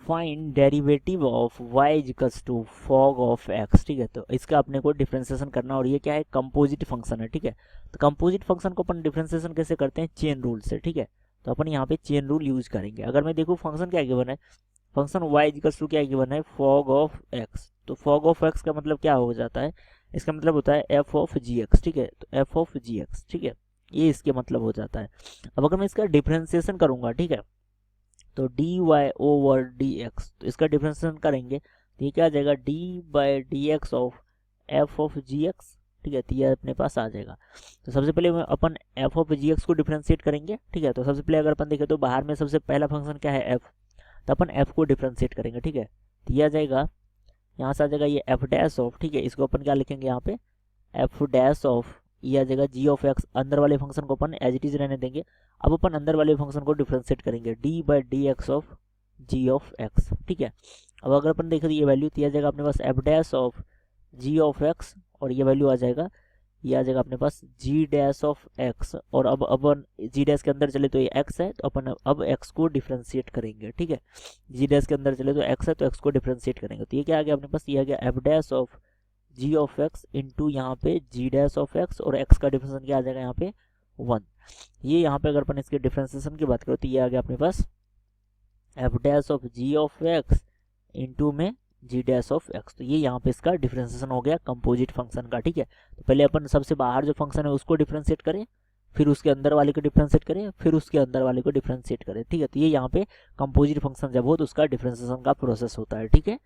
Find derivative of y equals to fog of x, ठीक है। तो इसका अपने को डिफरेंशिएशन करना, और ये क्या है, कंपोजिट फंक्शन है, ठीक है। तो कंपोजिट फंक्शन को अपन डिफरेंशिएशन कैसे करते हैं, चेन रूल से, ठीक है। तो अपन यहाँ पे चेन रूल यूज करेंगे। अगर मैं देखूँ फंक्शन क्या गिवन है, फंक्शन y इक्वल्स टू क्या गिवन है, फॉग ऑफ x। तो फॉग ऑफ x का मतलब क्या हो जाता है, इसका मतलब होता है f ऑफ gx, ठीक है। तो f ऑफ gx, ठीक है, ये इसके मतलब हो जाता है। अब अगर मैं इसका डिफरेंशिएशन करूंगा, ठीक है, तो dy ओवर dx, तो इसका डिफरेंशिएशन करेंगे तो ये क्या आ जाएगा, d by D x of f of gx, ठीक है। तो ये अपने पास आ जाएगा। तो सबसे पहले अपन f ऑफ gx को डिफरेंशिएट करेंगे, ठीक है। तो सबसे पहले अगर अपन देखें तो बाहर में सबसे पहला फंक्शन क्या है, f, तो अपन f को डिफरेंशिएट करेंगे, ठीक है। तो ये आ जाएगा, यहाँ से आ जाएगा ये f डैश ऑफ, ठीक है, इसको अपन क्या लिखेंगे यहाँ पे, f डैश ऑफ, ये आ जाएगा g ऑफ x। अंदर वाले फंक्शन को अपन एज इट इज रहने देंगे। अब अपन अंदर वाले फंक्शन को डिफरेंशिएट करेंगे, d by D x of g of x, ठीक है। अब अगर अपन देखें तो ये वैल्यू तो आ जाएगा अपने पास f dash of g of x, और ये वैल्यू आ जाएगा, ये आ जाएगा अपने पास g डैश ऑफ x। और अब अपन g डैश के अंदर चले तो ये x है, तो अपन अब x को डिफरेंशिएट करेंगे, ठीक है। g डैश के अंदर चले तो x है, तो x को डिफरेंशिएट करेंगे। तो ये क्या आ गया अपने पास, ये आ गया f dash of g of x into यहाँ पे g डैश ऑफ x, और x का डिफरेंशिएशन क्या आ जाएगा यहाँ पे 1। ये यहाँ पे अगर अपन इसके डिफरेंशिएशन की बात करें तो ये आ गया अपने पास f dash of g of x into में g डैश ऑफ x। तो ये यहाँ पे इसका डिफरेंशिएशन हो गया कंपोजिट फंक्शन का, ठीक है। तो पहले अपन सबसे बाहर जो फंक्शन है उसको डिफरेंशिएट करें, फिर उसके अंदर वाले को डिफरेंशिएट करें, फिर उसके अंदर वाले को डिफरेंशिएट करें, ठीक है। तो ये यहाँ पे कंपोजिट फंक्शन जब हो तो उसका डिफरेंशिएशन का प्रोसेस होता है, ठीक है।